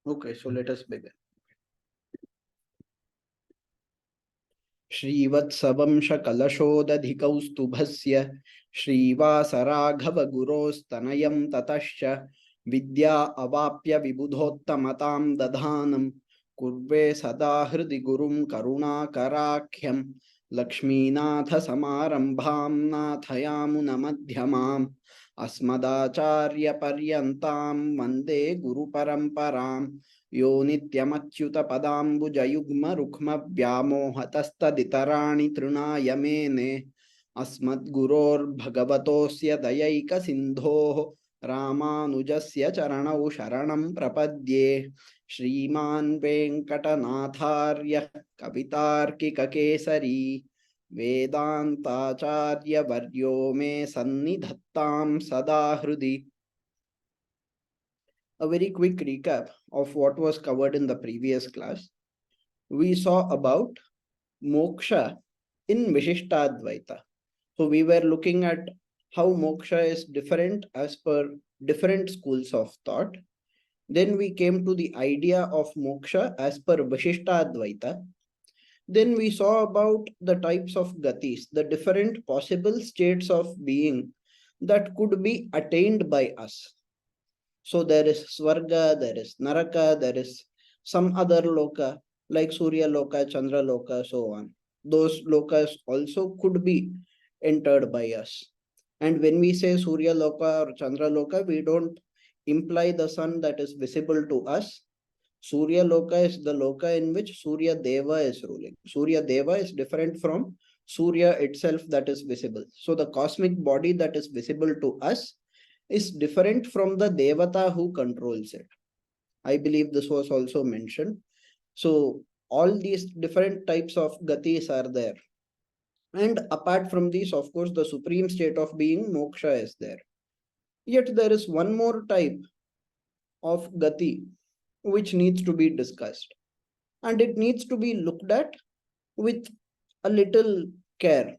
Okay, so let us begin. श्रीवत्सवंशकलशोदधिकौस्तुभस्य श्रीवासराघवगुरोस्तनयं ततश्च विद्या अवाप्य विबुधोत्तमतां दधानं कुर्वे सदा हृदि गुरुं करुणाकराख्यं लक्ष्मीनाथसमारम्भां नाथयामुनमध्यमाम् अस्मदाचार्यपर्यन्तां वन्दे गुरुपरम्पराम् यो नित्यमच्युतपदाम्बुजयुग्मरुक्मव्यामोहतस्तदितराणि तृणाय मेने अस्मद्गुरोर्भगवतोऽस्य दयैकसिन्धोः रामानुजस्य चरणौ शरणं प्रपद्ये श्रीमान् वेङ्कटनाथार्यः कवितार्किककेसरी वेदान्ताचार्यवर्यो मे सन्निधत्तां सदा हृदि. A very quick recap of what was covered in the previous class. We saw about moksha in Vishishtadvaitha. So we were looking at how moksha is different as per different schools of thought. Then we came to the idea of moksha as per Vishishtadvaitha. Then we saw about the types of gatis, the different possible states of being that could be attained by us. So there is Swarga, there is Naraka, there is some other loka like Surya Loka, Chandra Loka, so on. Those lokas also could be entered by us. And when we say Surya Loka or Chandra Loka, we don't imply the sun that is visible to us. Surya Loka is the loka in which Surya Deva is ruling. Surya Deva is different from Surya itself that is visible. So the cosmic body that is visible to us is different from the Devata who controls it. I believe this was also mentioned. So all these different types of gatis are there. And apart from these, of course, the supreme state of being, moksha, is there. Yet there is one more type of gati which needs to be discussed. And it needs to be looked at with a little care.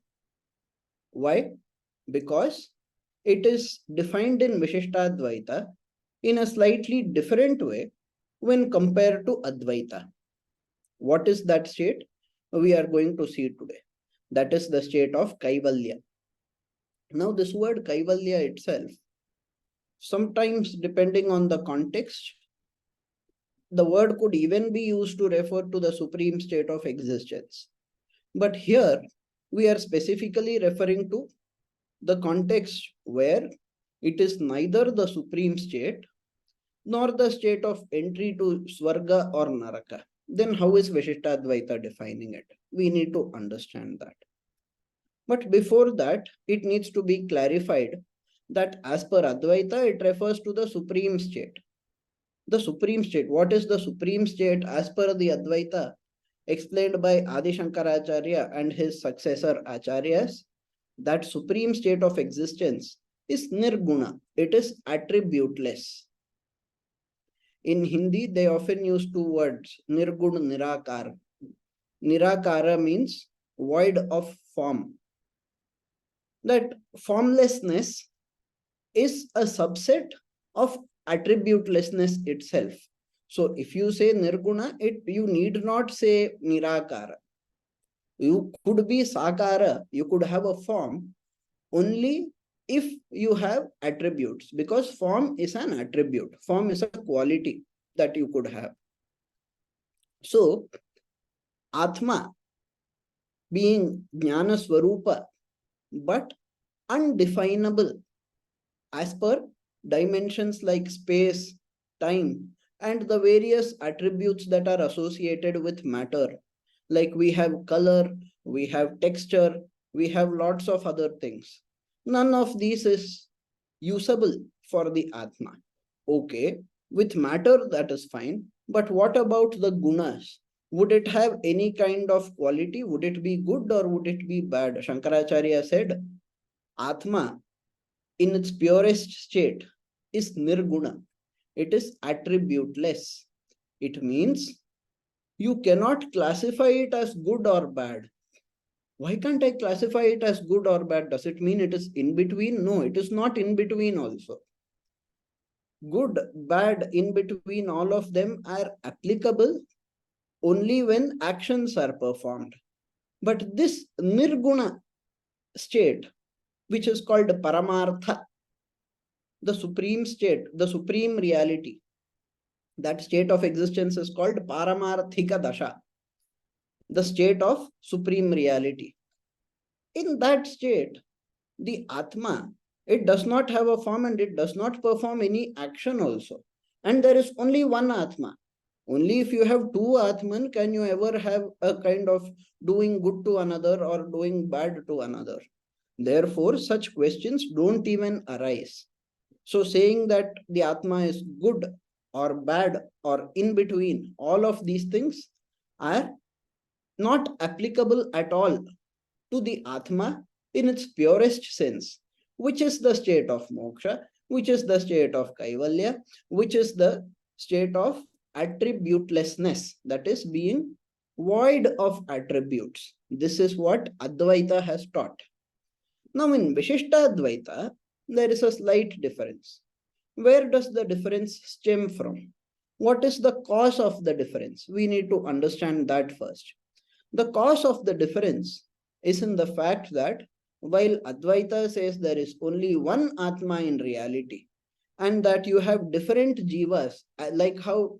Why? Because it is defined in Vishishtadvaita in a slightly different way when compared to Advaita. What is that state? We are going to see today. That is the state of Kaivalya. Now, this word Kaivalya itself, sometimes depending on the context, the word could even be used to refer to the supreme state of existence. But here, we are specifically referring to the context where it is neither the supreme state nor the state of entry to Swarga or Naraka. Then how is Vishishtadvaita defining it? We need to understand that. But before that, it needs to be clarified that as per Advaita, it refers to the supreme state. The supreme state. What is the supreme state as per the Advaita? Explained by Adi Shankaracharya and his successor Acharyas. That supreme state of existence is nirguna. It is attributeless. In Hindi, they often use two words, nirgun, nirakara. Nirakara means void of form. That formlessness is a subset of attributelessness itself. So if you say nirguna, you need not say nirakara. You could be sakara, you could have a form only if you have attributes, because form is an attribute. Form is a quality that you could have. So, Atma being Jnana Swarupa, but undefinable as per dimensions like space, time, and the various attributes that are associated with matter. Like we have color, we have texture, we have lots of other things. None of these is usable for the Atma. Okay, with matter that is fine, but what about the gunas? Would it have any kind of quality? Would it be good or would it be bad? Shankaracharya said, Atma in its purest state is nirguna. It is attributeless. It means you cannot classify it as good or bad. Why can't I classify it as good or bad? Does it mean it is in between? No, it is not in between also. good, bad, in between, all of them are applicable only when actions are performed. But this nirguna state, which is called paramartha, the supreme state, the supreme reality, that state of existence is called paramarthika dasha, the state of supreme reality. In that state, the Atma, it does not have a form and it does not perform any action also. And there is only one Atma. Only if you have two Atman can you ever have a kind of doing good to another or doing bad to another. Therefore, such questions don't even arise. So saying that the Atma is good or bad or in between, all of these things are not applicable at all to the Atma in its purest sense, which is the state of moksha, which is the state of kaivalya, which is the state of attributelessness, that is being void of attributes. This is what Advaita has taught. Now in Vishishtadvaita, there is a slight difference. Where does the difference stem from? What is the cause of the difference? We need to understand that first. The cause of the difference is in the fact that while Advaita says there is only one Atma in reality, and that you have different jivas, like how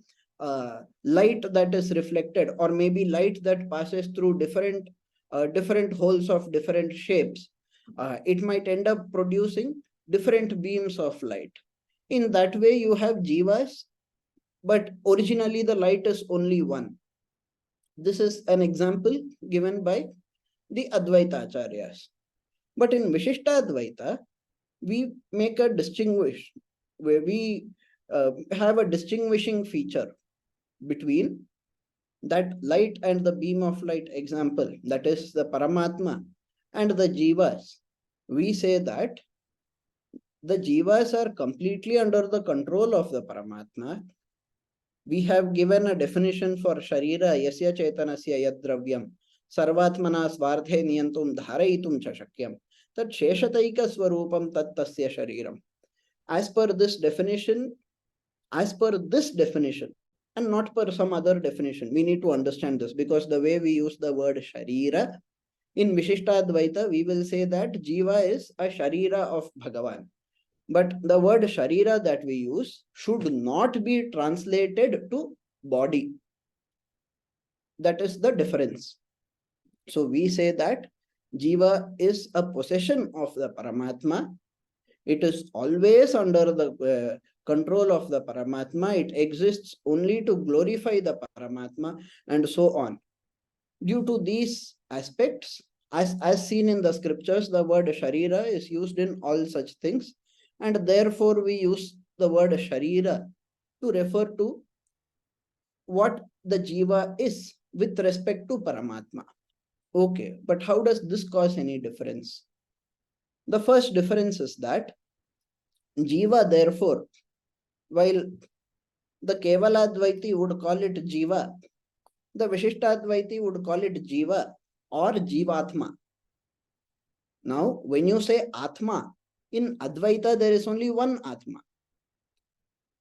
light that is reflected, or maybe light that passes through different holes of different shapes, it might end up producing different beams of light. In that way, you have jivas, but originally the light is only one. This is an example given by the Advaita Acharyas. But in Vishishtadvaita, we make a distinguish, where we have a distinguishing feature between that light and the beam of light example, that is the Paramatma, and the Jivas. We say that the Jivas are completely under the control of the Paramatma. We have given a definition for Sharira, Yasya Chetanasya Yadravyam, Sarvatmana Swarthe Niyantum Dharayitum Chashakyam, Tat Sheshataika Swarupam Tat Tasya Shariram. As per this definition, and not per some other definition, we need to understand this, because the way we use the word Sharira, in Vishishtadvaita, we will say that Jiva is a Sharira of Bhagavan. But the word Sharira that we use should not be translated to body. That is the difference. So we say that Jiva is a possession of the Paramatma. It is always under the control of the Paramatma. It exists only to glorify the Paramatma, and so on. Due to these aspects, as seen in the scriptures, the word Sharira is used in all such things, and therefore we use the word Sharira to refer to what the Jiva is with respect to Paramatma. Okay, but how does this cause any difference? The first difference is that Jiva, therefore, while the Kevaladvaiti would call it Jiva, the Vishishtadvaiti would call it Jiva or Jivatma. Now, when you say Atma, in Advaita there is only one Atma.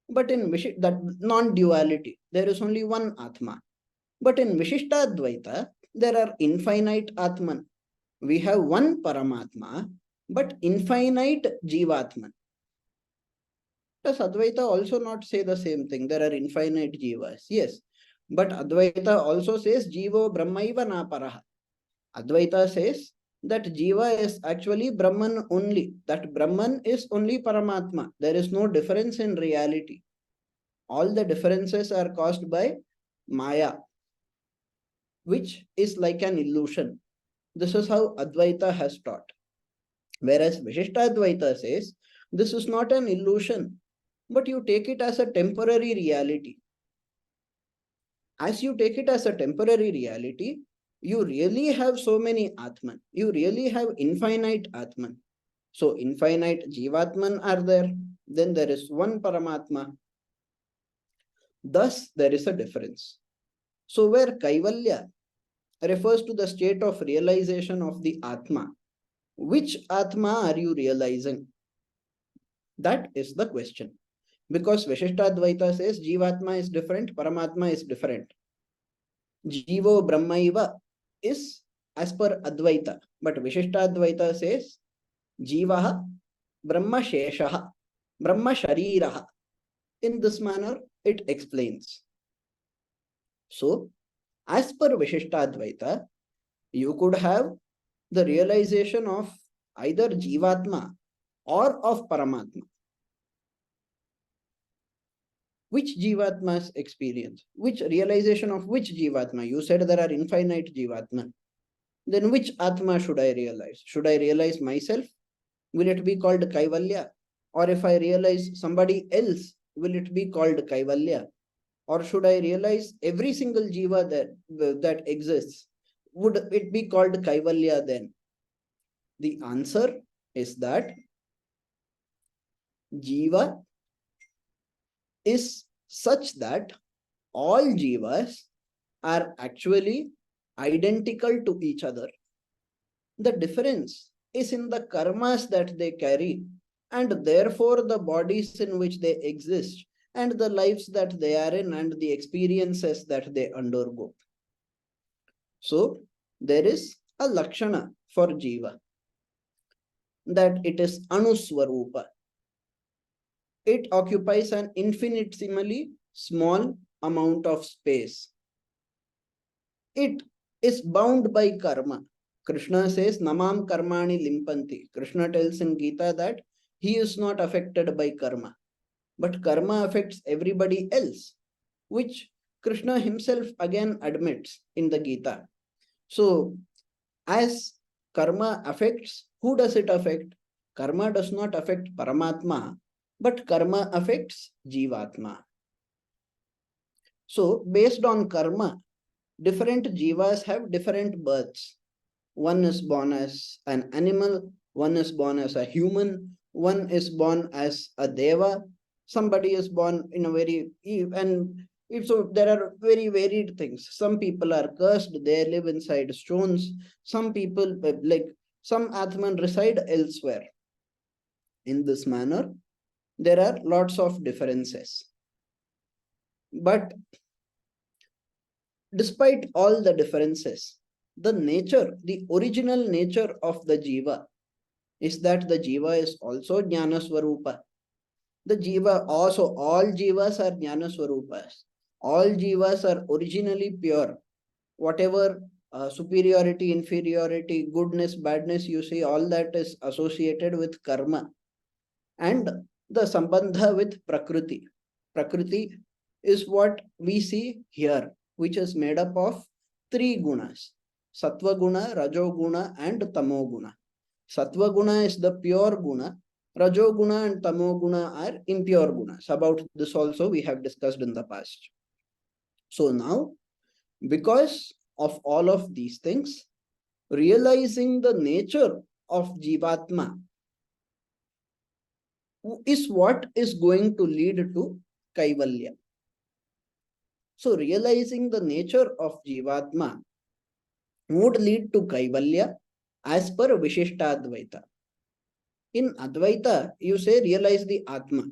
But in that non-duality, there is only one Atma. But in Vishishtadvaita, there are infinite Atman. We have one Paramatma, but infinite Jivatman. Does Advaita also not say the same thing? There are infinite Jivas. Yes. But Advaita also says Jivo Brahmaiva na paraha. Advaita says that Jiva is actually Brahman only. That Brahman is only Paramatma. There is no difference in reality. All the differences are caused by Maya, which is like an illusion. This is how Advaita has taught. Whereas Vishishtadvaita says, this is not an illusion, but you take it as a temporary reality. As you take it as a temporary reality, you really have so many Atman. You really have infinite Atman. So infinite Jivatman are there. Then there is one Paramatma. Thus, there is a difference. So where Kaivalya refers to the state of realization of the Atma, which Atma are you realizing? That is the question. Because Vishishtadvaitha says Jivatma is different, Paramatma is different. Jivo Brahmaiva is as per Advaita, but Vishishtadvaita says Jivaha Brahma Sheshaha, Brahma Shariraha. In this manner, it explains. So, as per Vishishtadvaita, you could have the realization of either Jivatma or of Paramatma. Which Jivatma's experience? Which realization of which Jivatma? You said there are infinite Jivatma. Then which Atma should I realize? Should I realize myself? Will it be called Kaivalya? Or if I realize somebody else, will it be called Kaivalya? Or should I realize every single Jiva that exists? Would it be called Kaivalya then? The answer is that Jiva is such that all Jivas are actually identical to each other. The difference is in the karmas that they carry, and therefore the bodies in which they exist, and the lives that they are in, and the experiences that they undergo. So, there is a Lakshana for Jiva, that it is Anuswarupa. It occupies an infinitesimally small amount of space. It is bound by karma. Krishna says, Namam karmani limpanti. Krishna tells in Gita that he is not affected by karma. But karma affects everybody else, which Krishna himself again admits in the Gita. So, as karma affects, who does it affect? Karma does not affect Paramatma, but karma affects Jivatma. So, based on karma, different Jivas have different births. One is born as an animal, one is born as a human, one is born as a deva, somebody is born in a very, and so there are very varied things. Some people are cursed, they live inside stones. Some people, like some Atman, reside elsewhere. In this manner, there are lots of differences. But despite all the differences, the nature, the original nature of the Jiva is that the Jiva is also Jnana Swarupa. The Jiva also, all Jivas are Jnana Swarupas. All Jivas are originally pure. Whatever superiority, inferiority, goodness, badness you see, all that is associated with karma. And the Sambandha with Prakriti. Prakriti is what we see here, which is made up of three gunas: Sattva guna, Rajo guna, and Tamo guna. Sattva guna is the pure guna. Rajo guna and Tamo guna are impure gunas. About this also we have discussed in the past. So now, because of all of these things, realizing the nature of Jivatma is what is going to lead to Kaivalya. So realizing the nature of Jivatma would lead to Kaivalya as per Vishishtadvaita. In Advaita, you say realize the Atma.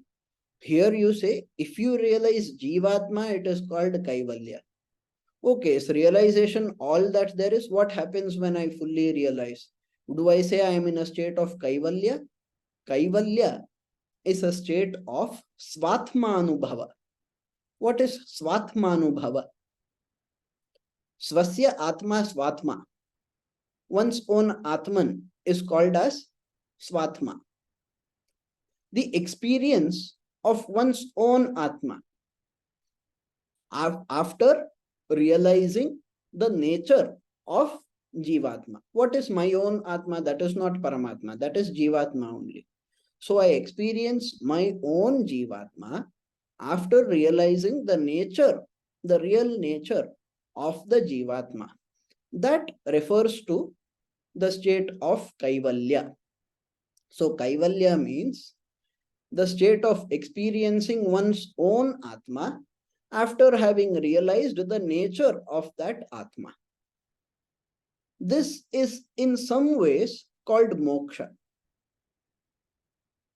Here you say if you realize Jivatma, it is called Kaivalya. Okay, so realization, all that there is, what happens when I fully realize? Do I say I am in a state of Kaivalya? Kaivalya is a state of Svatmanubhava. What is Svatmanubhava? Swasya Atma Svatma. One's own Atman is called as Svatma. The experience of one's own Atma after realizing the nature of Jivatma. What is my own Atma? That is not Paramatma, that is Jivatma only. So I experience my own Jivatma after realizing the nature, the real nature of the Jivatma. That refers to the state of Kaivalya. So Kaivalya means the state of experiencing one's own Atma after having realized the nature of that Atma. This is in some ways called moksha.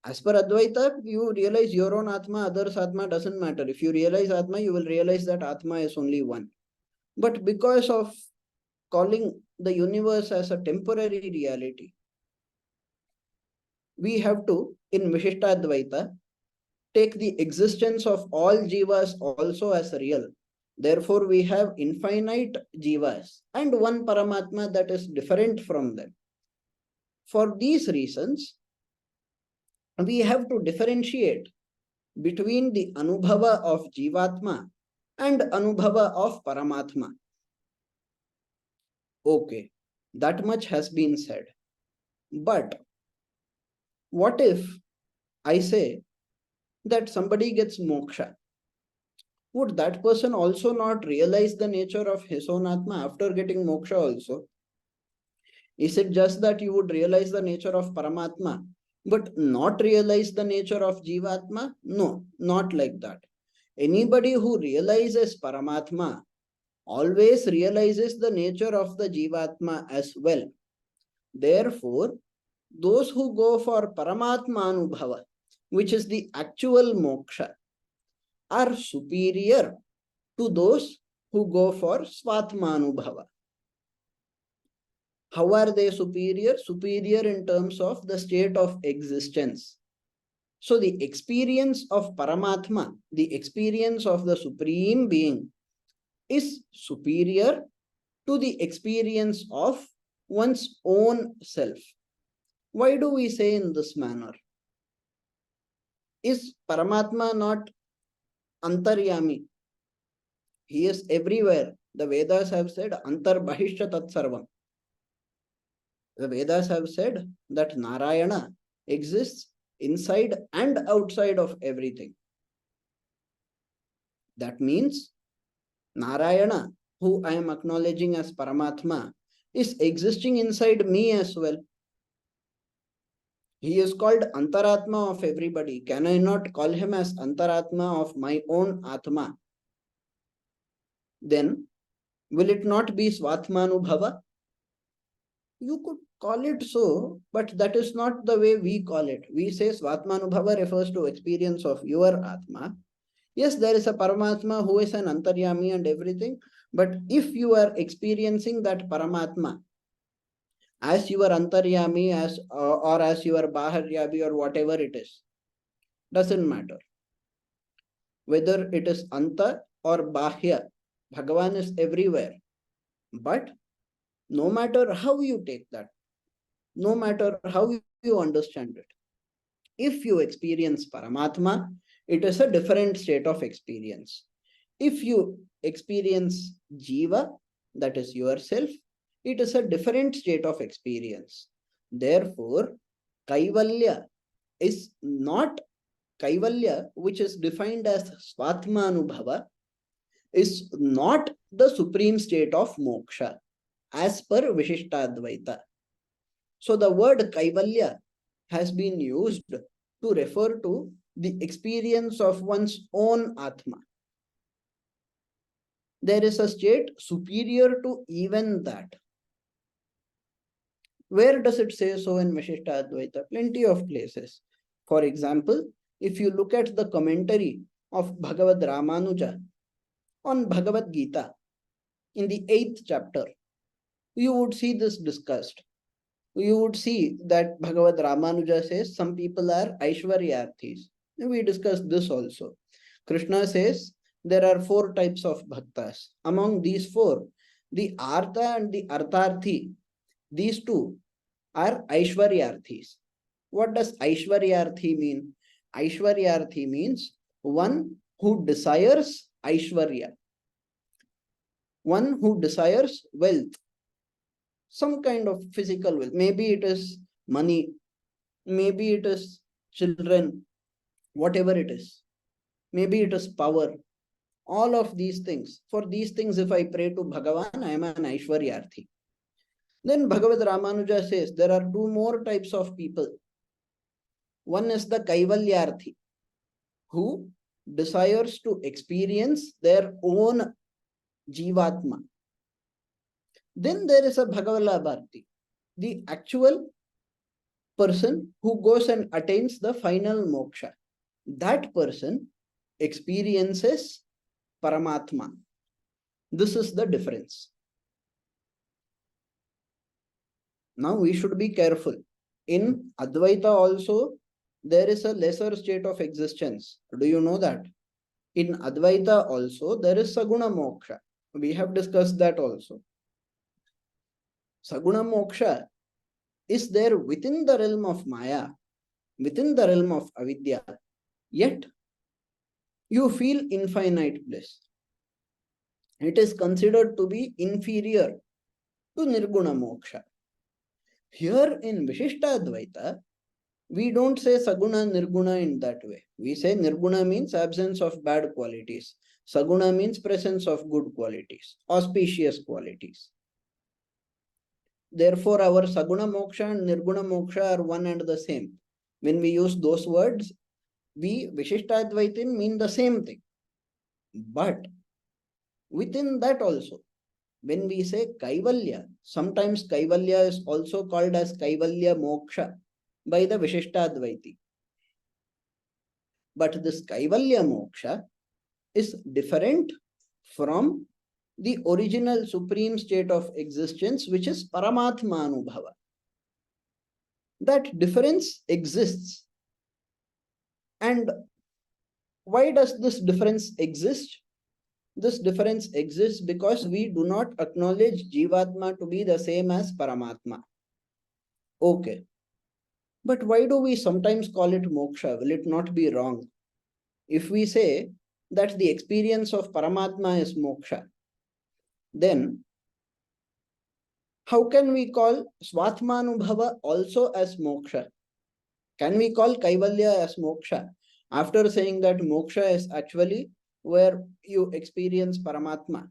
As per Advaita, you realize your own Atma, others' Atma doesn't matter. If you realize Atma, you will realize that Atma is only one. But because of calling the universe as a temporary reality, we have to, in Vishishtadvaita, take the existence of all jivas also as real. Therefore, we have infinite jivas and one Paramatma that is different from them. For these reasons, we have to differentiate between the Anubhava of Jivatma and Anubhava of Paramatma. Okay, that much has been said. But what if I say that somebody gets moksha? Would that person also not realize the nature of his own Atma after getting moksha also? Is it just that you would realize the nature of Paramatma, but not realize the nature of Jivatma? No, not like that. Anybody who realizes Paramatma always realizes the nature of the Jivatma as well. Therefore, those who go for Paramatma Anubhava, which is the actual moksha, are superior to those who go for Svatma Anubhava. How are they superior? Superior in terms of the state of existence. So the experience of Paramatma, the experience of the Supreme Being, is superior to the experience of one's own self. Why do we say in this manner? Is Paramatma not Antaryami? He is everywhere. The Vedas have said Antar Bahishya Tat Sarvam. The Vedas have said that Narayana exists inside and outside of everything. That means Narayana, who I am acknowledging as Paramatma, is existing inside me as well. He is called Antaratma of everybody. Can I not call him as Antaratma of my own Atma? Then, will it not be Svatmanubhava? You could call it so, but that is not the way we call it. We say Svatmanubhava refers to experience of your Atma. Yes, there is a Paramatma who is an Antaryami and everything, but if you are experiencing that Paramatma as your Antaryami or as your Baharyami or whatever it is, doesn't matter. Whether it is Anta or Bahya, Bhagavan is everywhere. But no matter how you take that, no matter how you understand it, if you experience Paramatma, it is a different state of experience. If you experience Jiva, that is yourself, it is a different state of experience. Therefore, Kaivalya is not Kaivalya, which is defined as Svatmanubhava, is not the supreme state of moksha as per Vishishtadvaita. So the word Kaivalya has been used to refer to the experience of one's own Atma. There is a state superior to even that. Where does it say so in Vishishtadvaita? Plenty of places. For example, if you look at the commentary of Bhagavad Ramanuja on Bhagavad Gita in the 8th chapter, you would see this discussed. You would see that Bhagavad Ramanuja says some people are Aishwaryarthis. We discussed this also. Krishna says there are 4 types of bhaktas. Among these 4, the Artha and the Artharthi, these 2 are Aishwaryarthis. What does Aishwaryarthi mean? Aishwaryarthi means one who desires Aishwarya, one who desires wealth, some kind of physical wealth. Maybe it is money, maybe it is children, whatever it is. Maybe it is power. All of these things. For these things, if I pray to Bhagavan, I am an Aishwaryarthi. Then Bhagavad Ramanuja says there are 2 more types of people. One is the Kaivalyarthi, who desires to experience their own Jivatma. Then there is a Bhagavalabharti, the actual person who goes and attains the final moksha, that person experiences Paramatma. This is the difference. Now we should be careful. In Advaita also, there is a lesser state of existence. Do you know that? In Advaita also, there is Saguna Moksha. We have discussed that also. Saguna Moksha is there within the realm of Maya, within the realm of Avidya. Yet, you feel infinite bliss. It is considered to be inferior to Nirguna Moksha. Here in Vishishtadvaita, we don't say Saguna Nirguna in that way. We say Nirguna means absence of bad qualities. Saguna means presence of good qualities, auspicious qualities. Therefore, our Saguna Moksha and Nirguna Moksha are one and the same. When we use those words, we Vishishtadvaitin mean the same thing. But within that also, when we say Kaivalya, sometimes Kaivalya is also called as Kaivalya Moksha by the Vishishtadvaiti. But this Kaivalya Moksha is different from the original supreme state of existence, which is Paramatma Anubhava. That difference exists. And why does this difference exist? This difference exists because we do not acknowledge Jivatma to be the same as Paramatma. Okay. But why do we sometimes call it moksha? Will it not be wrong? If we say that the experience of Paramatma is moksha, then how can we call Swatmanubhava also as moksha? Can we call Kaivalya as moksha? After saying that moksha is actually where you experience Paramatma,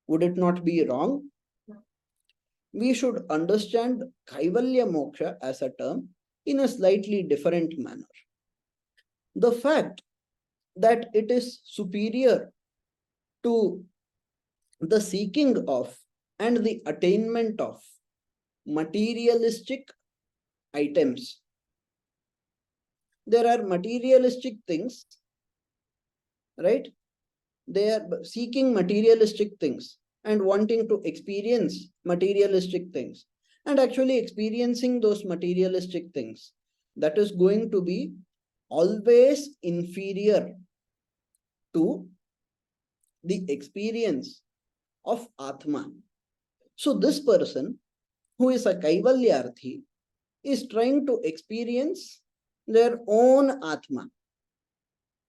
would it not be wrong? We should understand Kaivalya Moksha as a term in a slightly different manner. The fact that it is superior to the seeking of and the attainment of materialistic items. There are materialistic things, right? They are seeking materialistic things and wanting to experience materialistic things and actually experiencing those materialistic things. That is going to be always inferior to the experience of Atma. So this person who is a Kaivalyarthi is trying to experience their own Atma.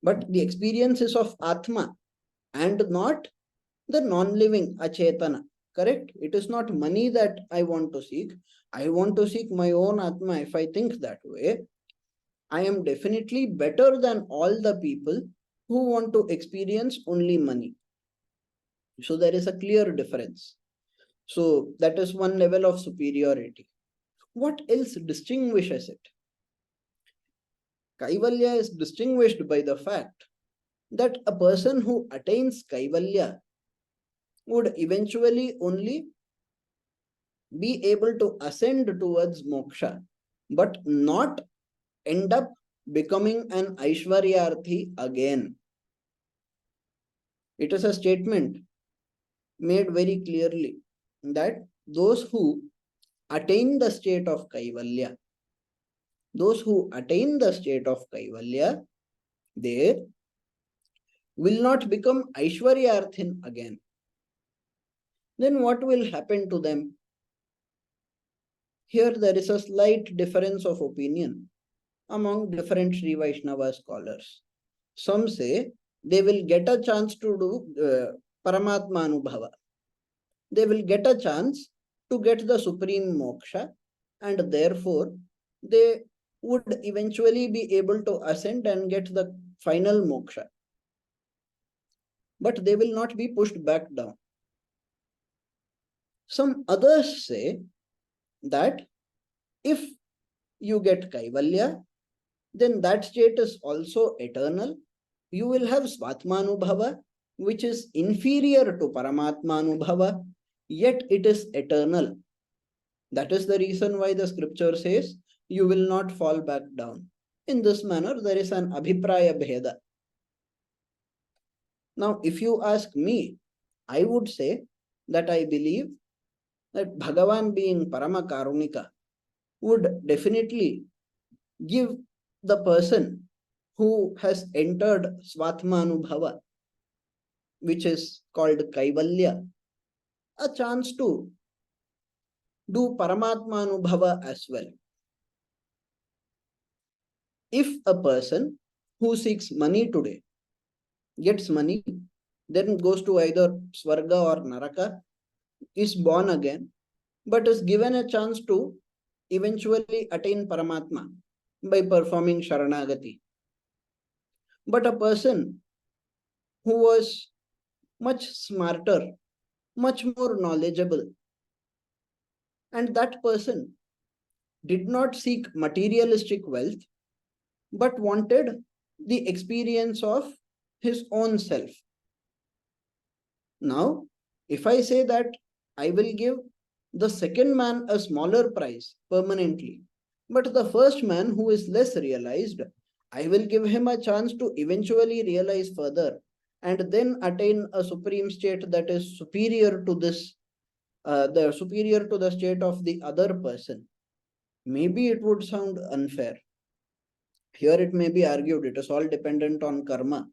But the experience is of Atma and not the non-living Achetana. Correct? It is not money that I want to seek. I want to seek my own Atma. If I think that way, I am definitely better than all the people who want to experience only money. So there is a clear difference. So that is one level of superiority. What else distinguishes it? Kaivalya is distinguished by the fact that a person who attains Kaivalya would eventually only be able to ascend towards moksha, but not end up becoming an Aishwaryarthi again. It is a statement made very clearly that those who attain the state of Kaivalya, they will not become Aishwaryarthin again. Then what will happen to them? Here there is a slight difference of opinion among different Sri Vaishnava scholars. Some say they will get a chance to do Paramatma Anubhava. They will get a chance to get the supreme moksha, and therefore they would eventually be able to ascend and get the final moksha. But they will not be pushed back down. Some others say that if you get Kaivalya, then that state is also eternal. You will have Svatmanubhava, which is inferior to Paramatmanubhava, yet it is eternal. That is the reason why the scripture says you will not fall back down. In this manner, there is an abhipraya bheda. Now, if you ask me, I would say that I believe that Bhagavan being Parama Karunika would definitely give the person who has entered Svatmanubhava, which is called Kaivalya, a chance to do Paramatmanubhava as well. If a person who seeks money today gets money, then goes to either Swarga or Naraka, is born again, but is given a chance to eventually attain Paramatma by performing Sharanagati. But a person who was much smarter, much more knowledgeable, and that person did not seek materialistic wealth, but wanted the experience of his own self. Now, if I say that I will give the second man a smaller price permanently, but the first man who is less realized, I will give him a chance to eventually realize further and then attain a supreme state that is superior to this, the superior to the state of the other person. Maybe it would sound unfair. Here it may be argued it is all dependent on karma.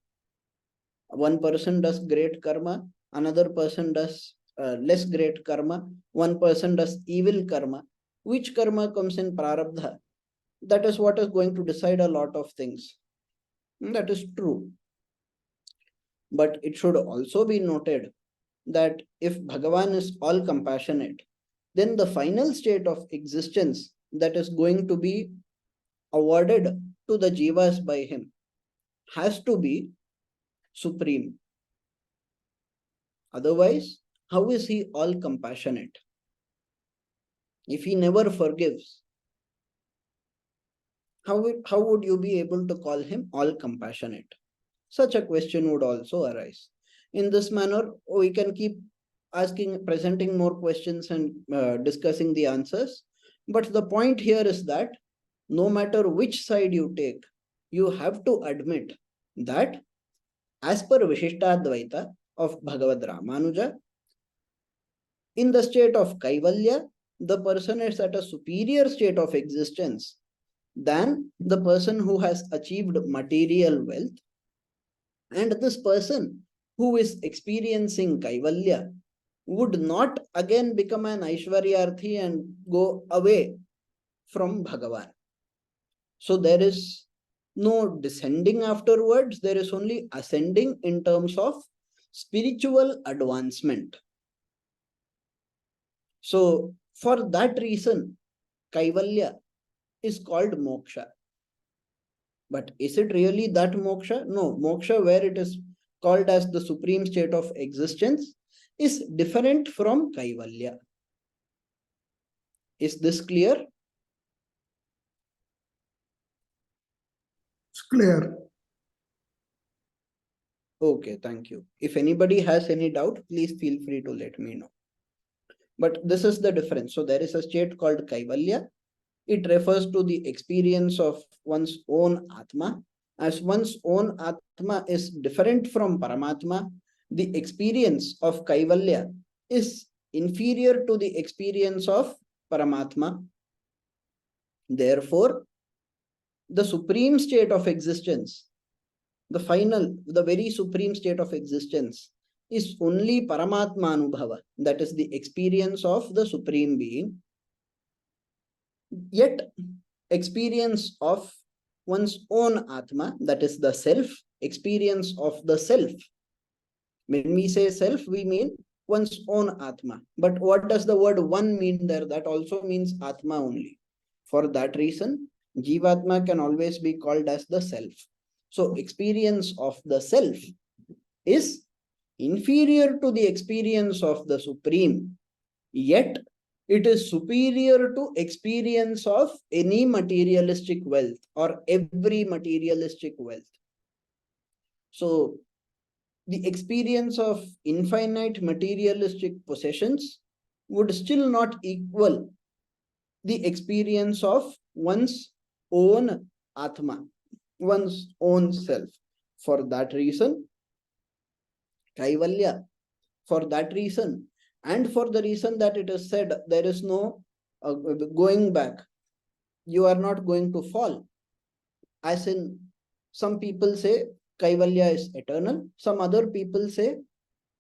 One person does great karma, another person does less great karma, one person does evil karma. Which karma comes in prarabdha? That is what is going to decide a lot of things. That is true. But it should also be noted that if Bhagavan is all compassionate, then the final state of existence that is going to be awarded to the jivas by him has to be supreme. Otherwise, how is he all compassionate? If he never forgives, how would you be able to call him all compassionate? Such a question would also arise. In this manner, we can keep asking, presenting more questions and discussing the answers. But the point here is that no matter which side you take, you have to admit that as per Vishishtadvaitha of Bhagavad Ramanuja, in the state of Kaivalya, the person is at a superior state of existence than the person who has achieved material wealth. And this person who is experiencing Kaivalya would not again become an Aishwaryarthi and go away from Bhagavan. So there is no descending afterwards, there is only ascending in terms of spiritual advancement. So for that reason, Kaivalya is called moksha. But is it really that moksha? No, moksha, where it is called as the supreme state of existence, is different from Kaivalya. Is this clear? It's clear. Okay, thank you. If anybody has any doubt, please feel free to let me know. But this is the difference. So there is a state called Kaivalya. It refers to the experience of one's own Atma. As one's own Atma is different from Paramatma, the experience of Kaivalya is inferior to the experience of Paramatma. Therefore, the supreme state of existence, the final, the very supreme state of existence is only Paramatma Anubhava, that is the experience of the Supreme Being. Yet, experience of one's own Atma, that is the self, experience of the self. When we say self, we mean one's own Atma. But what does the word one mean there? That also means Atma only. For that reason, Jivatma can always be called as the self. So, experience of the self is inferior to the experience of the Supreme, yet it is superior to experience of any materialistic wealth or every materialistic wealth. So, the experience of infinite materialistic possessions would still not equal the experience of one's own Atma, one's own self. For that reason, Kaivalya, for that reason, and for the reason that it is said there is no going back, you are not going to fall. As in, some people say Kaivalya is eternal, some other people say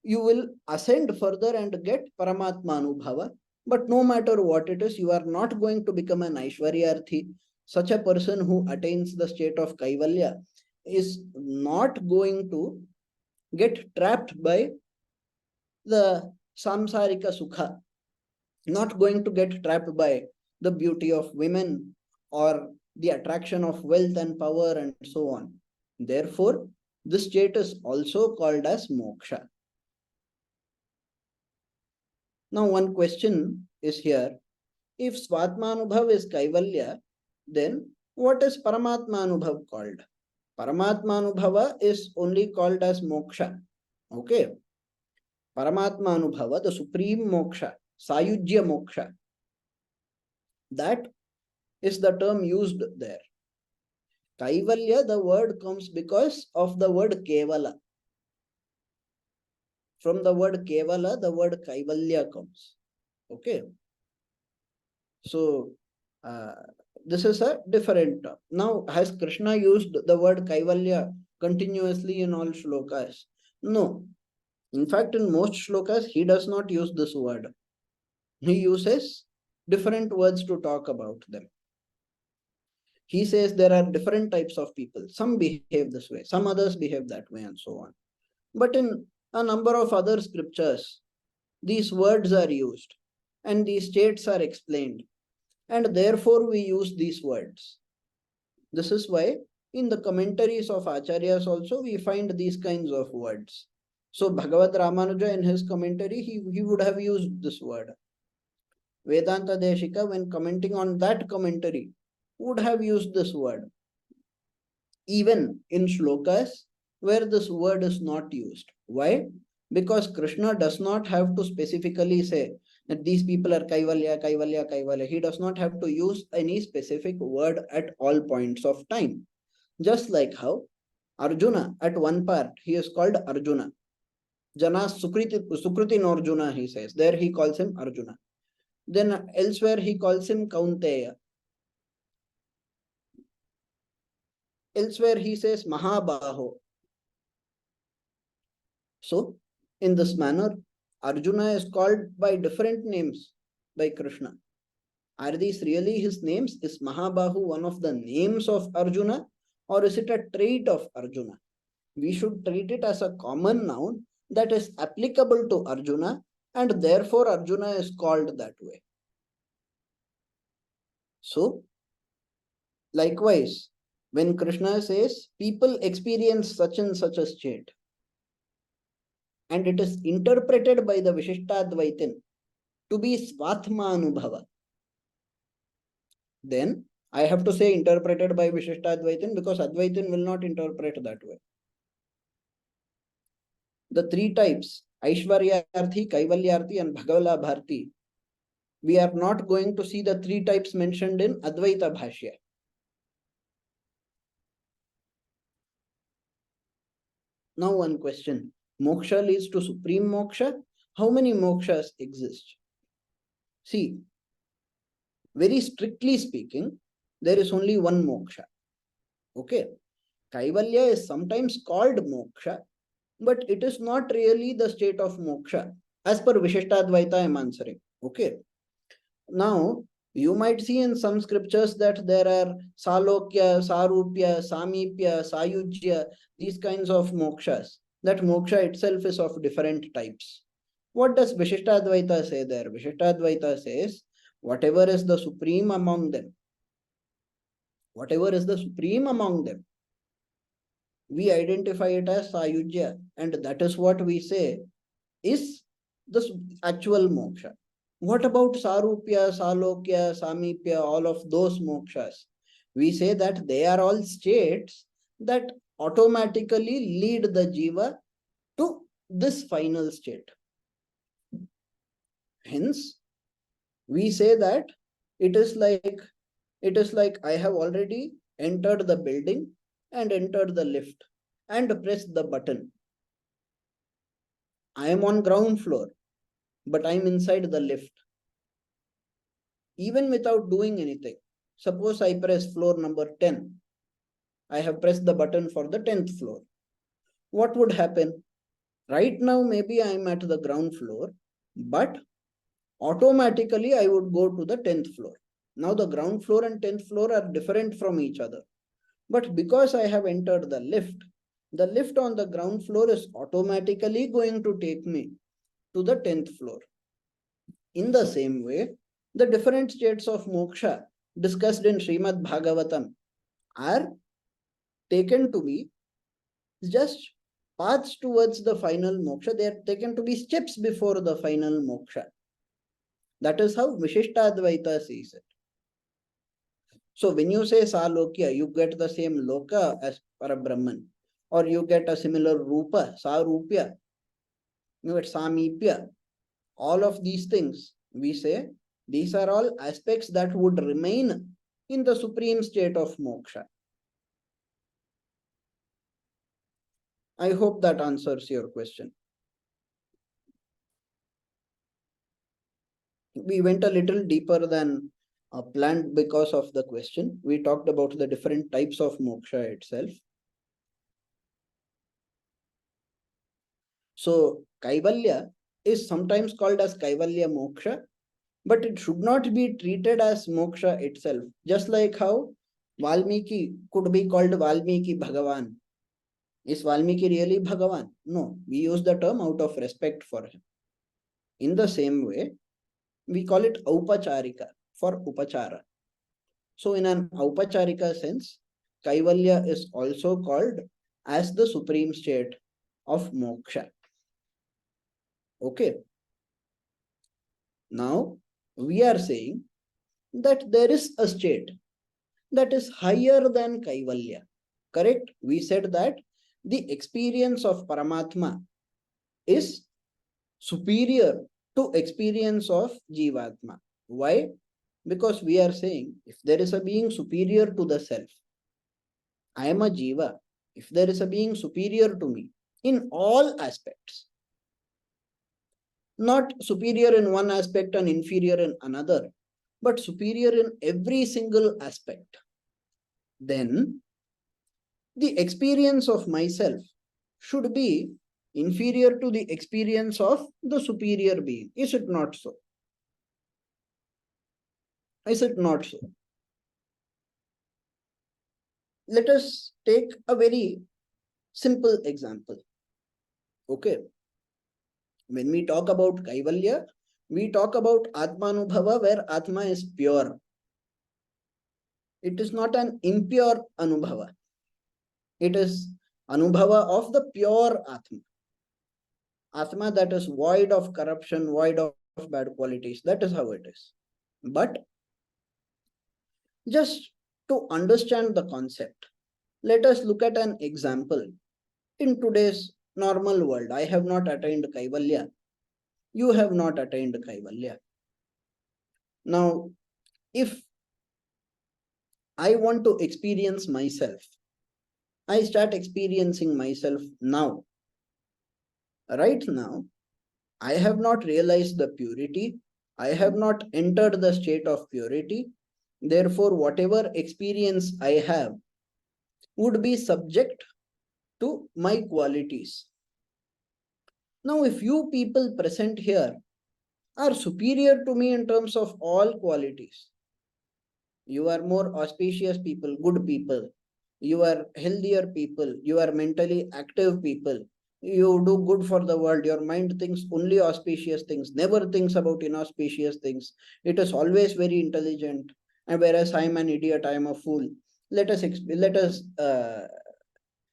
you will ascend further and get Paramatma Anubhava. But no matter what it is, you are not going to become an Aishwaryarthi. Such a person who attains the state of Kaivalya is not going to get trapped by the samsarika sukha, not going to get trapped by the beauty of women or the attraction of wealth and power and so on. Therefore, this state is also called as moksha. Now, one question is here. If Svatmanubhav is Kaivalya, then what is Paramatmanubhav called? Paramatmanubhava is only called as moksha. Okay. Paramatmanubhava, the supreme moksha, Sayujya moksha. That is the term used there. Kaivalya, the word comes because of the word Kevala. From the word Kevala, the word Kaivalya comes. Okay. So, this is a different term. Now, has Krishna used the word Kaivalya continuously in all shlokas? No. In fact, in most shlokas, he does not use this word. He uses different words to talk about them. He says there are different types of people. Some behave this way, some others behave that way, and so on. But in a number of other scriptures, these words are used and these states are explained, and therefore we use these words. This is why in the commentaries of Acharyas also we find these kinds of words. So Bhagavad Ramanuja in his commentary, he would have used this word. Vedanta Deshika, when commenting on that commentary, would have used this word. Even in shlokas where this word is not used. Why? Because Krishna does not have to specifically say that these people are Kaivalya, Kaivalya, Kaivalya. He does not have to use any specific word at all points of time. Just like how Arjuna, at one part, he is called Arjuna. Jana Sukritin Arjuna, he says. There he calls him Arjuna. Then elsewhere he calls him Kaunteya. Elsewhere he says Mahabaho. So, in this manner, Arjuna is called by different names by Krishna. Are these really his names? Is Mahabahu one of the names of Arjuna, or is it a trait of Arjuna? We should treat it as a common noun that is applicable to Arjuna, and therefore Arjuna is called that way. So, likewise, when Krishna says people experience such and such a state, and it is interpreted by the Vishishtadvaitin to be Svatma Anubhava, then I have to say interpreted by Vishishtadvaitin because Advaitin will not interpret that way. The three types, Aishwaryarthi, Kaivalyarthi, and Bhagavalabharti, we are not going to see the three types mentioned in Advaita Bhashya. Now one question. Moksha leads to supreme moksha. How many mokshas exist? See, very strictly speaking, there is only one moksha. Okay. Kaivalya is sometimes called moksha, but it is not really the state of moksha. As per Vishishtadvaita, I am answering. Okay. Now, you might see in some scriptures that there are Salokya, Sarupya, Samipya, Sayujya, these kinds of mokshas. That moksha itself is of different types. What does Vishishtadvaita say there? Vishishtadvaita says, whatever is the supreme among them, whatever is the supreme among them, we identify it as Sayujya, and that is what we say is the actual moksha. What about Sarupya, Salokya, Samipya, all of those mokshas? We say that they are all states that automatically lead the jiva to this final state. Hence, we say that it is like It is like I have already entered the building and entered the lift and pressed the button. I am on ground floor, but I am inside the lift. Even without doing anything. Suppose I press floor number 10. I have pressed the button for the 10th floor. What would happen? Right now, maybe I am at the ground floor, but automatically I would go to the 10th floor. Now the ground floor and 10th floor are different from each other. But because I have entered the lift on the ground floor is automatically going to take me to the 10th floor. In the same way, the different states of moksha discussed in Srimad Bhagavatam are taken to be just paths towards the final moksha. They are taken to be steps before the final moksha. That is how Vishishtadvaitha sees it. So when you say Salokya, you get the same loka as Parabrahman, or you get a similar rupa, Sarupya, you get Samipya. All of these things, we say, these are all aspects that would remain in the supreme state of moksha. I hope that answers your question. We went a little deeper than planned because of the question. We talked about the different types of moksha itself. So, Kaivalya is sometimes called as Kaivalya moksha, but it should not be treated as moksha itself. Just like how Valmiki could be called Valmiki Bhagavan. Is Valmiki really Bhagavan? No, we use the term out of respect for him. In the same way, we call it Aupacharika for Upachara. So, in an Aupacharika sense, Kaivalya is also called as the supreme state of moksha. Okay. Now, we are saying that there is a state that is higher than Kaivalya. Correct? We said that the experience of Paramatma is superior to experience of Jivatma. Why? Because we are saying if there is a being superior to the self, I am a Jiva. If there is a being superior to me in all aspects, not superior in one aspect and inferior in another, but superior in every single aspect, then the experience of myself should be inferior to the experience of the superior being. Is it not so? Is it not so? Let us take a very simple example. Okay. When we talk about Kaivalya, we talk about Atmanubhava where Atma is pure. It is not an impure Anubhava. It is Anubhava of the pure Atma. Atma that is void of corruption, void of bad qualities. That is how it is. But just to understand the concept, let us look at an example. In today's normal world, I have not attained Kaivalya. You have not attained Kaivalya. Now, if I want to experience myself, I start experiencing myself now. Right now, I have not realized the purity. I have not entered the state of purity. Therefore, whatever experience I have would be subject to my qualities. Now, if you people present here are superior to me in terms of all qualities, you are more auspicious people, good people, you are healthier people, you are mentally active people, you do good for the world, your mind thinks only auspicious things, never thinks about inauspicious things, it is always very intelligent, and whereas I am an idiot, I am a fool. Let us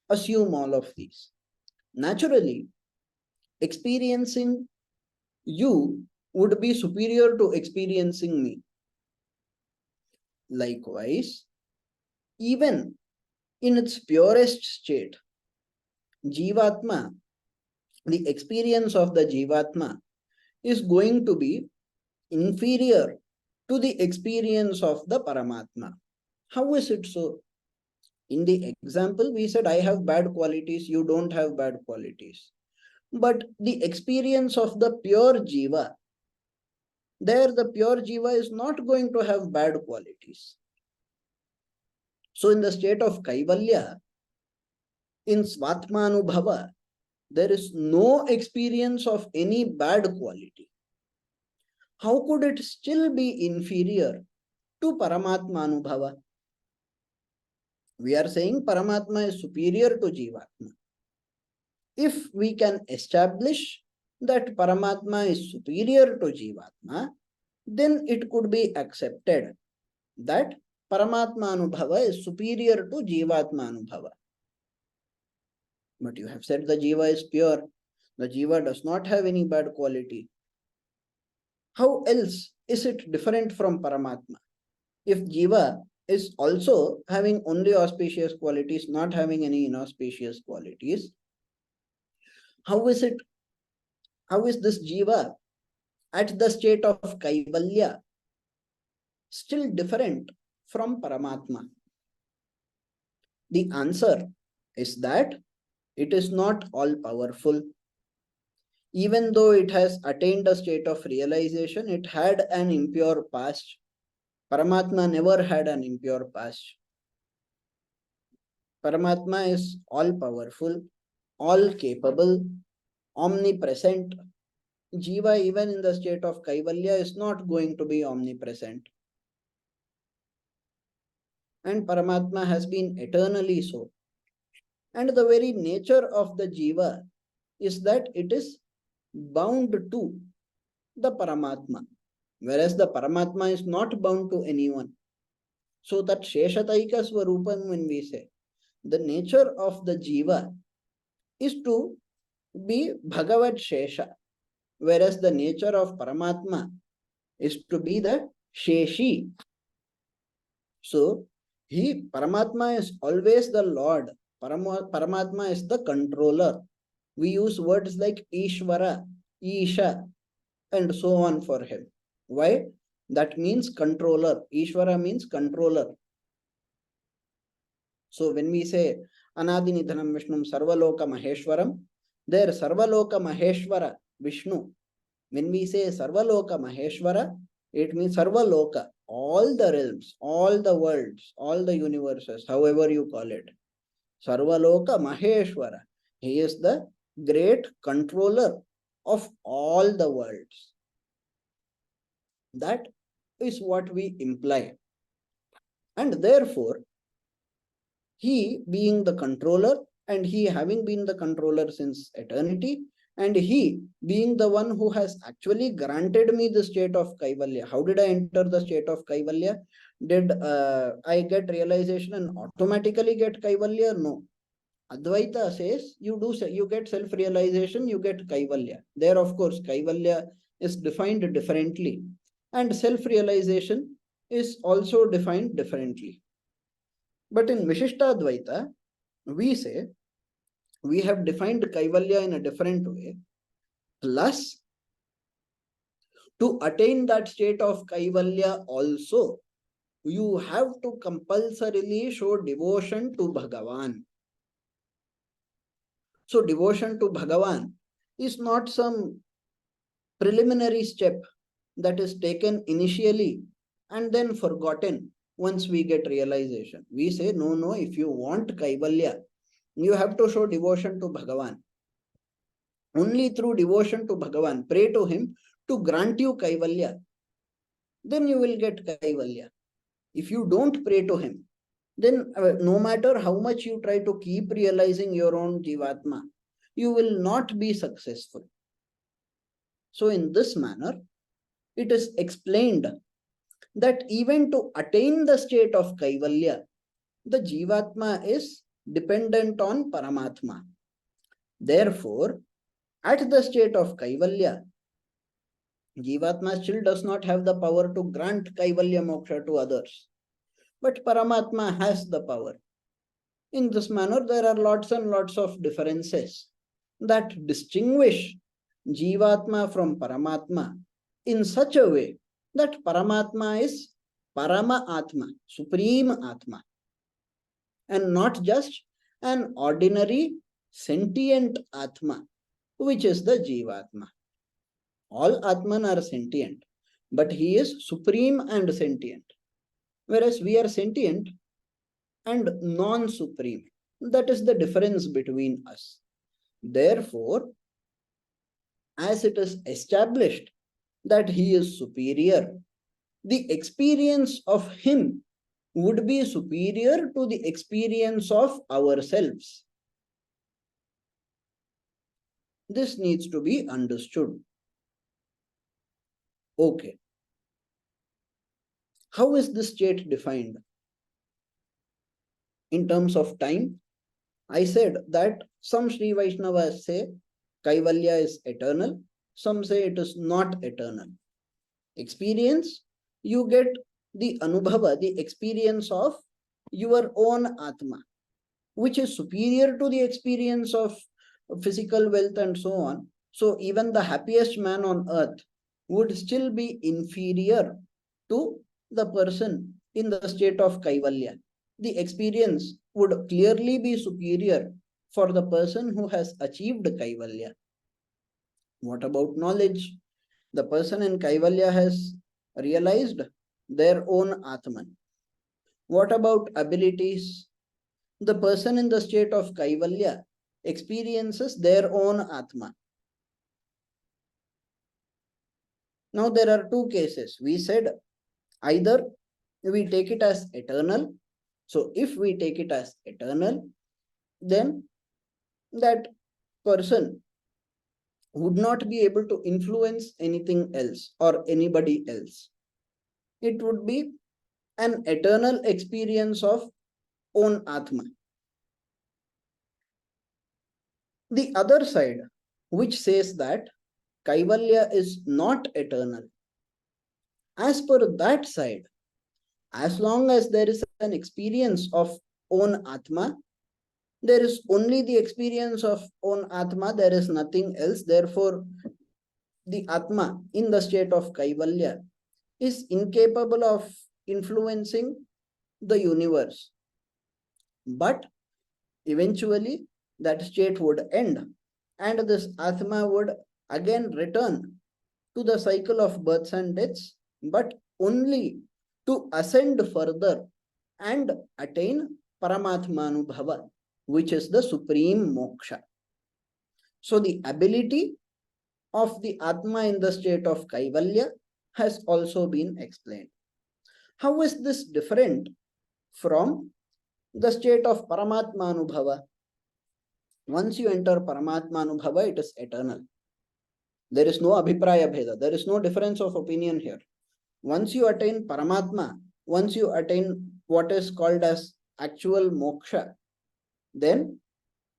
assume all of these. Naturally, experiencing you would be superior to experiencing me. Likewise, even in its purest state, Jivatma, the experience of the Jivatma is going to be inferior to the experience of the Paramatma. How is it so? In the example, we said, I have bad qualities, you don't have bad qualities. But the experience of the pure Jiva, there the pure Jiva is not going to have bad qualities. So in the state of Kaivalya, in Svatmanubhava, there is no experience of any bad quality. How could it still be inferior to Paramatmanubhava? We are saying Paramatma is superior to Jivatma. If we can establish that Paramatma is superior to Jivatma, then it could be accepted that Paramatma Anubhava is superior to Jivatma Anubhava. But you have said the Jiva is pure. The Jiva does not have any bad quality. How else is it different from Paramatma? If Jiva is also having only auspicious qualities, not having any inauspicious qualities, how is this Jiva at the state of Kaivalya still different from Paramatma? The answer is that it is not all powerful. Even though it has attained a state of realization, it had an impure past. Paramatma never had an impure past. Paramatma is all powerful, all capable, omnipresent. Jiva, even in the state of Kaivalya, is not going to be omnipresent. And Paramatma has been eternally so. And the very nature of the Jiva is that it is bound to the Paramatma, whereas the Paramatma is not bound to anyone. So that Sheshataika Swarupam, when we say, the nature of the Jiva is to be Bhagavad Shesha, whereas the nature of Paramatma is to be the Sheshi. So, Paramatma is always the Lord. Paramatma is the controller. We use words like Ishvara, Isha, and so on for him. Why? That means controller. Ishvara means controller. So when we say Anadinidhanam Vishnum Sarvaloka Maheshwaram, there Sarvaloka Maheshwara Vishnu. When we say Sarvaloka Maheshwara, it means Sarvaloka, all the realms, all the worlds, all the universes, however you call it. Sarvaloka Maheshwara. He is the great controller of all the worlds. That is what we imply. And therefore, he being the controller, and he having been the controller since eternity, and he being the one who has actually granted me the state of Kaivalya. How did I enter the state of Kaivalya? Did I get realization and automatically get Kaivalya? No. Advaita says you get self-realization, you get Kaivalya. There, of course, Kaivalya is defined differently, and self-realization is also defined differently. But in Vishishtadvaitha, we say we have defined Kaivalya in a different way. Plus, to attain that state of Kaivalya also, you have to compulsorily show devotion to Bhagavan. So devotion to Bhagavan is not some preliminary step that is taken initially and then forgotten once we get realization. We say, no, if you want Kaivalya, you have to show devotion to Bhagavan. Only through devotion to Bhagavan, pray to him to grant you Kaivalya. Then you will get Kaivalya. If you don't pray to him, then no matter how much you try to keep realizing your own Jivatma, you will not be successful. So in this manner, it is explained that even to attain the state of Kaivalya, the Jivatma is dependent on Paramatma. Therefore, at the state of Kaivalya, Jivatma still does not have the power to grant Kaivalya Moksha to others. But Paramatma has the power. In this manner, there are lots and lots of differences that distinguish Jivatma from Paramatma in such a way that Paramatma is Parama Atma, Supreme Atma, and not just an ordinary sentient Atma, which is the Jivatma. All Atman are sentient, but he is supreme and sentient, whereas we are sentient and non-supreme. That is the difference between us. Therefore, as it is established that he is superior, the experience of him would be superior to the experience of ourselves. This needs to be understood. Okay. How is this state defined? In terms of time, I said that some Sri Vaishnavas say Kaivalya is eternal, some say it is not eternal. Experience, you get the Anubhava, the experience of your own Atma, which is superior to the experience of physical wealth and so on. So even the happiest man on earth would still be inferior to the person in the state of Kaivalya. The experience would clearly be superior for the person who has achieved Kaivalya. What about knowledge? The person in Kaivalya has realized their own Atman. What about abilities? The person in the state of Kaivalya experiences their own Atma. Now there are two cases. We said either we take it as eternal. So if we take it as eternal, then that person would not be able to influence anything else or anybody else. It would be an eternal experience of own Atma. The other side, which says that Kaivalya is not eternal. As per that side, as long as there is an experience of own Atma, there is only the experience of own Atma, there is nothing else. Therefore, the Atma in the state of Kaivalya is incapable of influencing the universe. But eventually, that state would end, and this Atma would again return to the cycle of births and deaths, but only to ascend further and attain Paramatmanubhava, which is the supreme moksha. So the ability of the Atma in the state of Kaivalya has also been explained. How is this different from the state of Paramatmanubhava? Once you enter Paramatmanubhava, it is eternal. There is no abhipraya bheda. There is no difference of opinion here. Once you attain Paramatma, once you attain what is called as actual moksha, then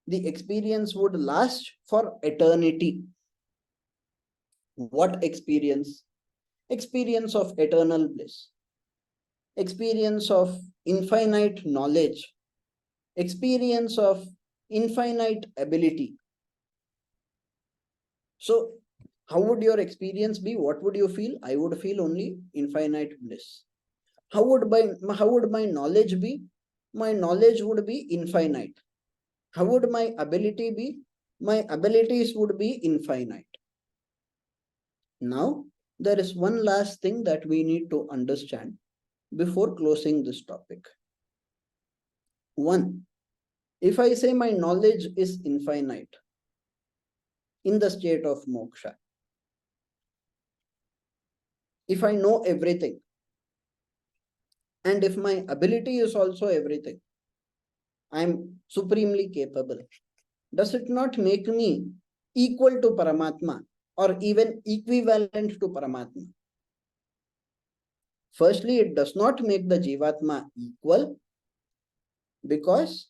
the experience would last for eternity. What experience? Experience of eternal bliss, experience of infinite knowledge, experience of infinite ability. So, how would your experience be? What would you feel? I would feel only infinite bliss. How would my knowledge be? My knowledge would be infinite. How would my ability be? My abilities would be infinite. Now, there is one last thing that we need to understand before closing this topic. One, if I say my knowledge is infinite in the state of moksha, if I know everything, and if my ability is also everything, I am supremely capable, does it not make me equal to Paramatma or even equivalent to Paramatma? Firstly, it does not make the Jivatma equal, because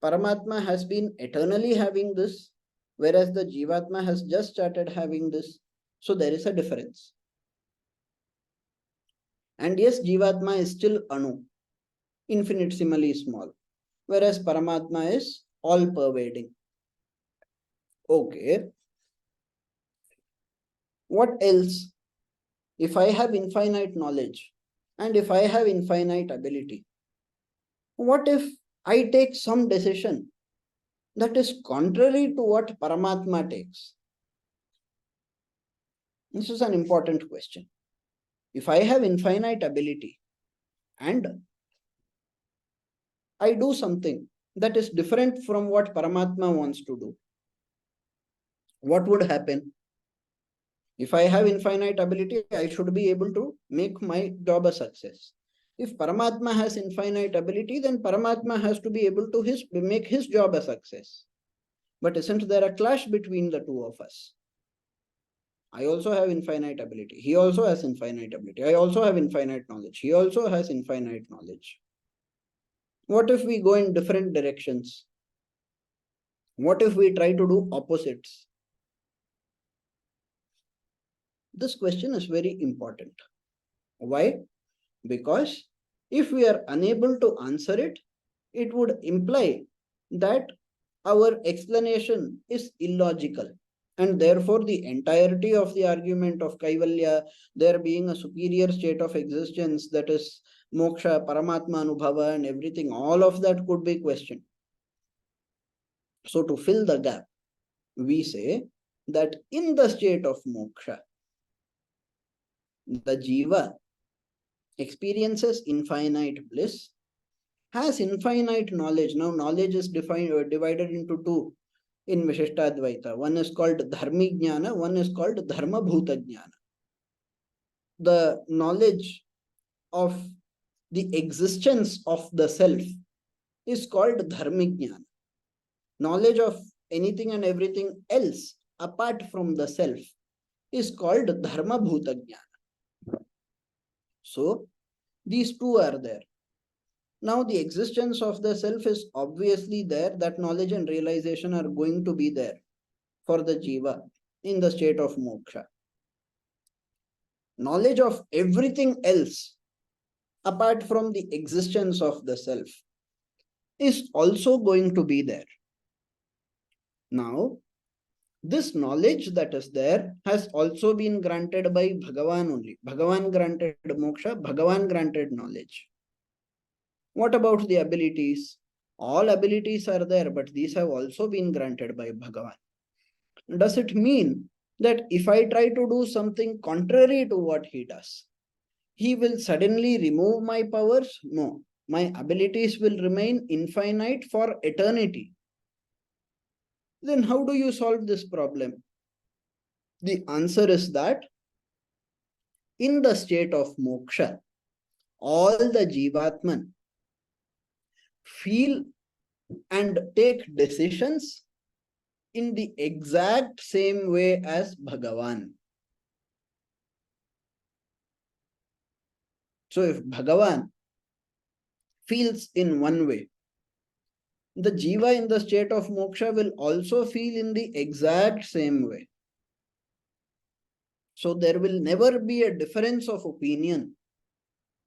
Paramatma has been eternally having this, whereas the Jivatma has just started having this. So there is a difference. And yes, Jivatma is still Anu, infinitesimally small, whereas Paramatma is all pervading. Okay. What else? if I have infinite knowledge and if I have infinite ability, what if I take some decision that is contrary to what Paramatma takes? This is an important question. If I have infinite ability and I do something that is different from what Paramatma wants to do, what would happen? If I have infinite ability, I should be able to make my job a success. If Paramatma has infinite ability, then Paramatma has to be able to make his job a success. But isn't there a clash between the two of us? I also have infinite ability. He also has infinite ability. I also have infinite knowledge. He also has infinite knowledge. What if we go in different directions? What if we try to do opposites? This question is very important. Why? Because if we are unable to answer it, it would imply that our explanation is illogical. And therefore, the entirety of the argument of Kaivalya, there being a superior state of existence that is moksha, Paramatma Anubhava, and everything, all of that could be questioned. So, to fill the gap, we say that in the state of moksha, the jiva experiences infinite bliss, has infinite knowledge. Now, knowledge is divided into two in Vishishtadvaitha. One is called Dharmi Jnana, one is called Dharma Bhuta Jnana. The knowledge of the existence of the self is called Dharmi Jnana. Knowledge of anything and everything else apart from the self is called Dharma Bhuta Jnana. So, these two are there. Now, the existence of the self is obviously there. That knowledge and realization are going to be there for the jiva in the state of moksha. Knowledge of everything else apart from the existence of the self is also going to be there. Now, this knowledge that is there has also been granted by Bhagavan only. Bhagavan granted moksha, Bhagavan granted knowledge. What about the abilities? All abilities are there, but these have also been granted by Bhagavan. Does it mean that if I try to do something contrary to what he does, he will suddenly remove my powers? No. My abilities will remain infinite for eternity. Then how do you solve this problem? The answer is that in the state of moksha, all the jivatman feel and take decisions in the exact same way as Bhagavan. So if Bhagavan feels in one way, the jiva in the state of moksha will also feel in the exact same way. So there will never be a difference of opinion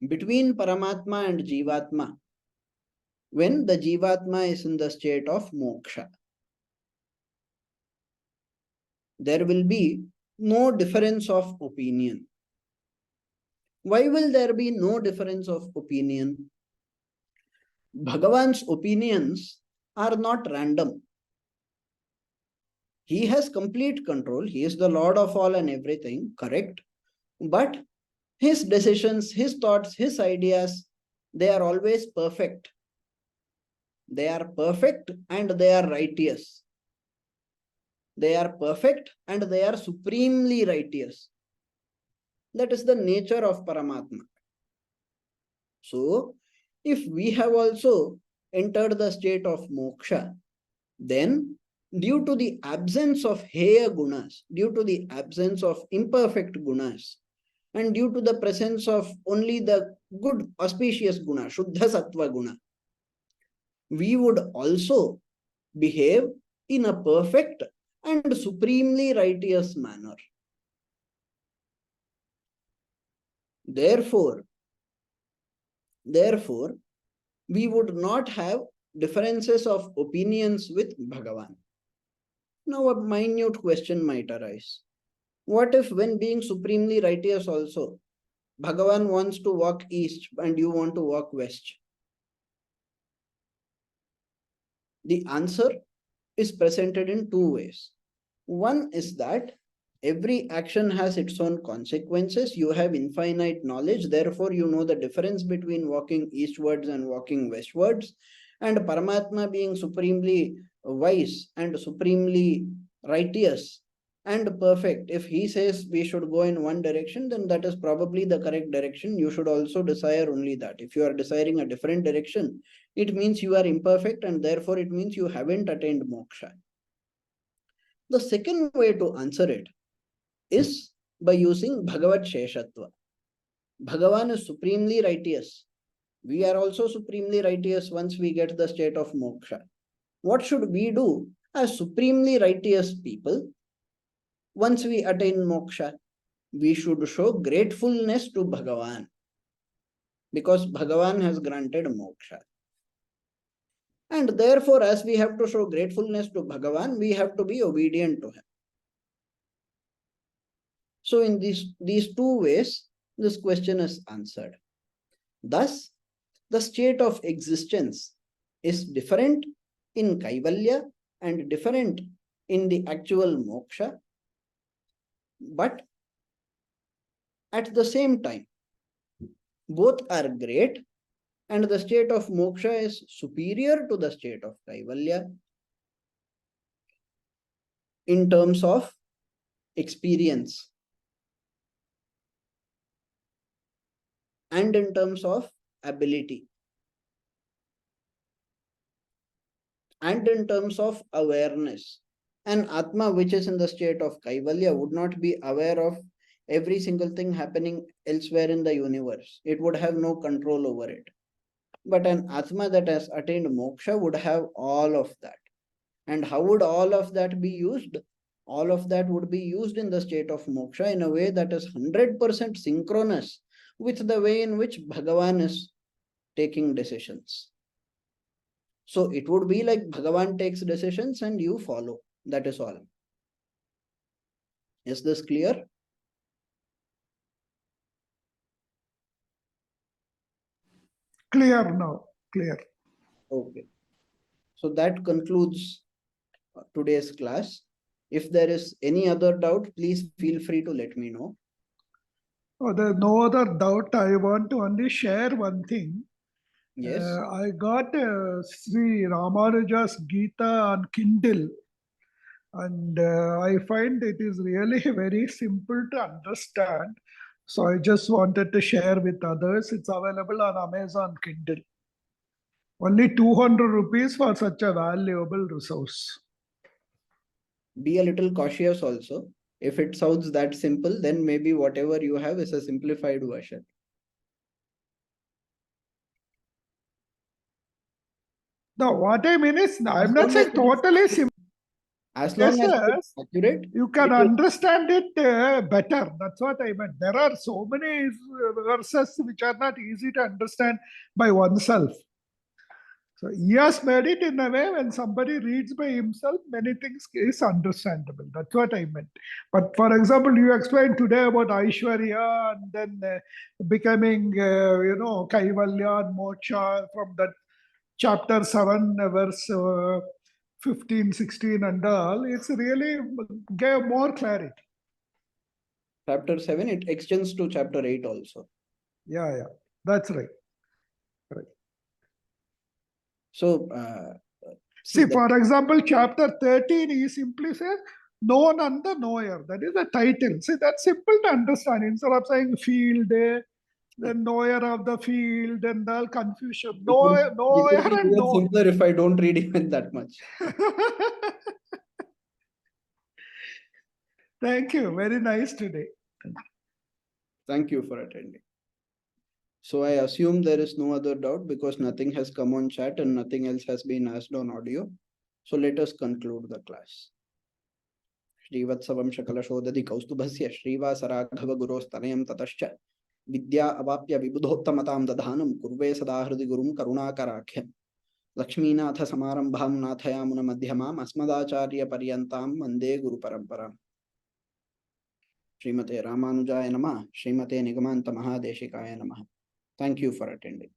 between Paramatma and Jivatma when the Jivatma is in the state of moksha. There will be no difference of opinion. Why will there be no difference of opinion? Bhagavan's opinions are not random. He has complete control. He is the Lord of all and everything, correct? But his decisions, his thoughts, his ideas, they are always perfect. They are perfect and they are righteous. They are perfect and they are supremely righteous. That is the nature of Paramatma. So, if we have also entered the state of moksha, then due to the absence of heya gunas, due to the absence of imperfect gunas, and due to the presence of only the good auspicious guna, Shuddha Sattva guna, we would also behave in a perfect and supremely righteous manner. Therefore, we would not have differences of opinions with Bhagavan. Now, a minute question might arise. What if when being supremely righteous also, Bhagavan wants to walk east and you want to walk west? The answer is presented in two ways. One is that every action has its own consequences. You have infinite knowledge, therefore you know the difference between walking eastwards and walking westwards. And Paramatma being supremely wise and supremely righteous and perfect, if he says we should go in one direction, then that is probably the correct direction. You should also desire only that. If you are desiring a different direction, it means you are imperfect and therefore it means you haven't attained moksha. The second way to answer it is by using Bhagavat Sheshatva. Bhagavan is supremely righteous. We are also supremely righteous once we get the state of moksha. What should we do as supremely righteous people once we attain moksha? We should show gratefulness to Bhagavan because Bhagavan has granted moksha. And therefore, as we have to show gratefulness to Bhagavan, we have to be obedient to him. So in these two ways, this question is answered. Thus, the state of existence is different in Kaivalya and different in the actual moksha. But at the same time, both are great and the state of moksha is superior to the state of Kaivalya in terms of experience and in terms of ability and in terms of awareness. An Atma which is in the state of Kaivalya would not be aware of every single thing happening elsewhere in the universe. It would have no control over it. But an Atma that has attained moksha would have all of that. And how would all of that be used? All of that would be used in the state of moksha in a way that is 100% synchronous with the way in which Bhagavan is taking decisions. So it would be like Bhagavan takes decisions and you follow. That is all. Is this clear? Clear now. Clear. Okay. So that concludes today's class. If there is any other doubt, please feel free to let me know. Oh, there's no other doubt. I want to only share one thing. Yes. I got Sri Ramanuja's Gita on Kindle, and I find it is really very simple to understand. So I just wanted to share with others. It's available on Amazon Kindle. Only 200 rupees for such a valuable resource. Be a little cautious also. If it sounds that simple, then maybe whatever you have is a simplified version. Now, what I mean is, I'm not saying totally simple. As long as it's accurate, you can understand it better. That's what I meant. There are so many verses which are not easy to understand by oneself. So he has made it in a way when somebody reads by himself, many things is understandable. That's what I meant. But for example, you explained today about Aishwarya and then becoming, Kaivalya and Moksha from that chapter 7, verse 15, 16 and all. It's really gave more clarity. Chapter 7, it extends to chapter 8 also. Yeah, that's right. So, see, for example, chapter 13, he simply says, known and the knower. That is the title. See, that's simple to understand. Instead of saying field, the knower of the field, and all confusion. Knower and knower. Simpler if I don't read even that much. Thank you. Very nice today. Thank you for attending. So I assume there is no other doubt because nothing has come on chat and nothing else has been asked on audio. So let us conclude the class. Shrivatsavam Shakalashodadi Kaustubhasya Shrivasaraghava Gurostanayam Tatascha Vidya Avapya Vibudhottamatam Dadhanam Kurve Sadahridi Gurum Karunakarakhya Lakshminatha Samarambham Nathayamuna Madhyamam Asmadacharya Paryantam Mande Guru Paramparam. Srimate Ramanujaya Namah, Srimate Nigamanta Mahadeshikaya Namah. Thank you for attending.